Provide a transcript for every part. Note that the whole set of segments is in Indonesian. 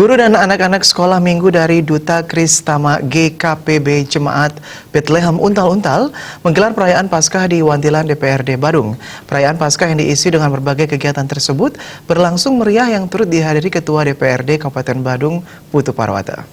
Guru dan anak-anak sekolah minggu dari Duta Kristama GKPB Jemaat Bethlehem Untal-Untal menggelar perayaan Paskah di Wantilan DPRD Badung. Perayaan Paskah yang diisi dengan berbagai kegiatan tersebut berlangsung meriah yang turut dihadiri Ketua DPRD Kabupaten Badung, Putu Parwata.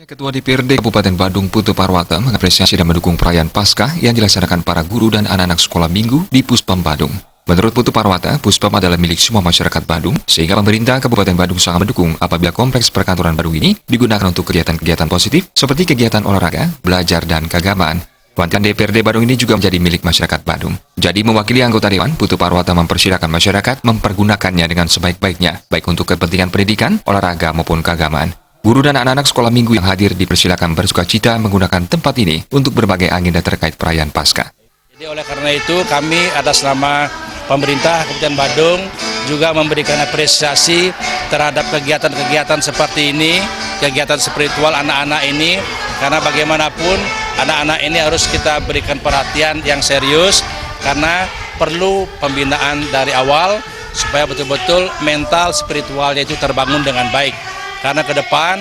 Ketua DPRD Kabupaten Badung, Putu Parwata, mengapresiasi dan mendukung perayaan Paskah yang dilaksanakan para guru dan anak-anak sekolah minggu di Puspam Badung. Menurut Putu Parwata, Puspam adalah milik semua masyarakat Badung, sehingga pemerintah Kabupaten Badung sangat mendukung apabila kompleks perkantoran Badung ini digunakan untuk kegiatan-kegiatan positif seperti kegiatan olahraga, belajar, dan keagamaan. Wantilan DPRD Badung ini juga menjadi milik masyarakat Badung. Jadi mewakili anggota Dewan, Putu Parwata mempersilahkan masyarakat mempergunakannya dengan sebaik-baiknya, baik untuk kepentingan pendidikan, olahraga, maupun keagamaan. Guru dan anak-anak sekolah minggu yang hadir dipersilakan bersukacita menggunakan tempat ini untuk berbagai agenda terkait perayaan Paskah. Jadi oleh karena itu kami atas nama pemerintah Kabupaten Badung juga memberikan apresiasi terhadap kegiatan-kegiatan seperti ini, kegiatan spiritual anak-anak ini, karena bagaimanapun anak-anak ini harus kita berikan perhatian yang serius karena perlu pembinaan dari awal supaya betul-betul mental spiritualnya itu terbangun dengan baik. Karena ke depan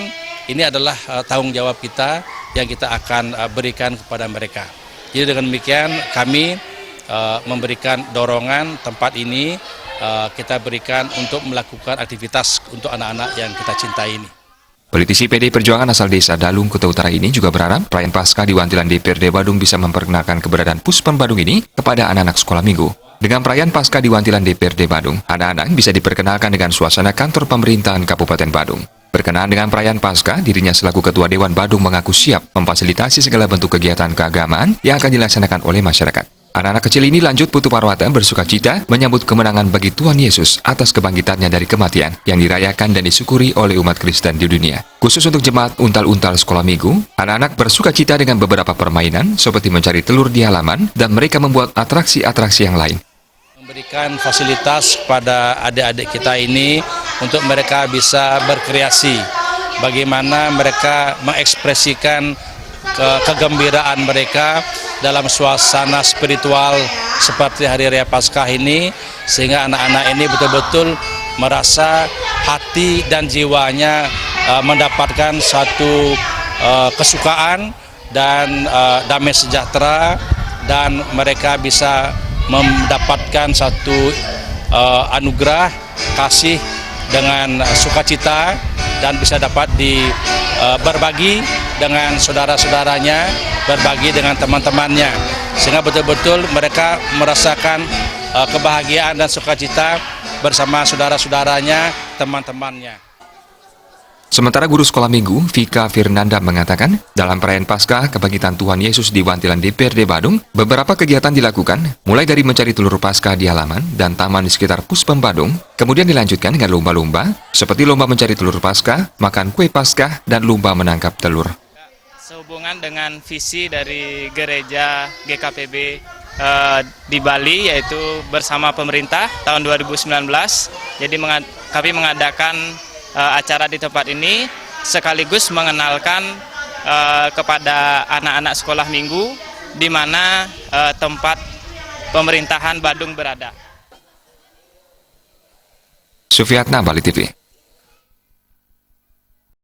ini adalah tanggung jawab kita yang kita akan berikan kepada mereka. Jadi dengan demikian kami memberikan dorongan tempat ini kita berikan untuk melakukan aktivitas untuk anak-anak yang kita cintai ini. Politisi PDI Perjuangan asal Desa Dalung, Kuta Utara ini juga berharap perayaan Paskah di Wantilan DPRD Badung bisa memperkenalkan keberadaan Puspam Badung ini kepada anak-anak sekolah minggu. Dengan perayaan Paskah di Wantilan DPRD Badung, anak-anak bisa diperkenalkan dengan suasana kantor pemerintahan Kabupaten Badung. Berkenaan dengan perayaan Paskah, dirinya selaku Ketua Dewan Badung mengaku siap memfasilitasi segala bentuk kegiatan keagamaan yang akan dilaksanakan oleh masyarakat. Anak-anak kecil ini, lanjut Putu Parwata, bersukacita menyambut kemenangan bagi Tuhan Yesus atas kebangkitannya dari kematian yang dirayakan dan disyukuri oleh umat Kristen di dunia. Khusus untuk jemaat untal-untal sekolah minggu, anak-anak bersukacita dengan beberapa permainan seperti mencari telur di halaman dan mereka membuat atraksi-atraksi yang lain. Memberikan fasilitas kepada adik-adik kita ini untuk mereka bisa berkreasi, bagaimana mereka mengekspresikan kegembiraan mereka dalam suasana spiritual seperti Hari Raya Paskah ini, sehingga anak-anak ini betul-betul merasa hati dan jiwanya mendapatkan satu kesukaan dan damai sejahtera, dan mereka bisa mendapatkan satu anugerah kasih dengan sukacita dan bisa dapat berbagi dengan saudara-saudaranya, berbagi dengan teman-temannya, sehingga betul-betul mereka merasakan kebahagiaan dan sukacita bersama saudara-saudaranya, teman-temannya. Sementara guru sekolah minggu, Vika Firnanda, mengatakan, dalam perayaan Paskah kebangkitan Tuhan Yesus di Wantilan DPRD Badung, beberapa kegiatan dilakukan, mulai dari mencari telur Paskah di halaman dan taman di sekitar Puspam Badung, kemudian dilanjutkan dengan lomba-lomba, seperti lomba mencari telur Paskah, makan kue Paskah, dan lomba menangkap telur. Sehubungan dengan visi dari gereja GKPB di Bali, yaitu bersama pemerintah tahun 2019, jadi kami mengadakan acara di tempat ini sekaligus mengenalkan kepada anak-anak sekolah minggu di mana tempat pemerintahan Badung berada. Sufiatna, Bali TV.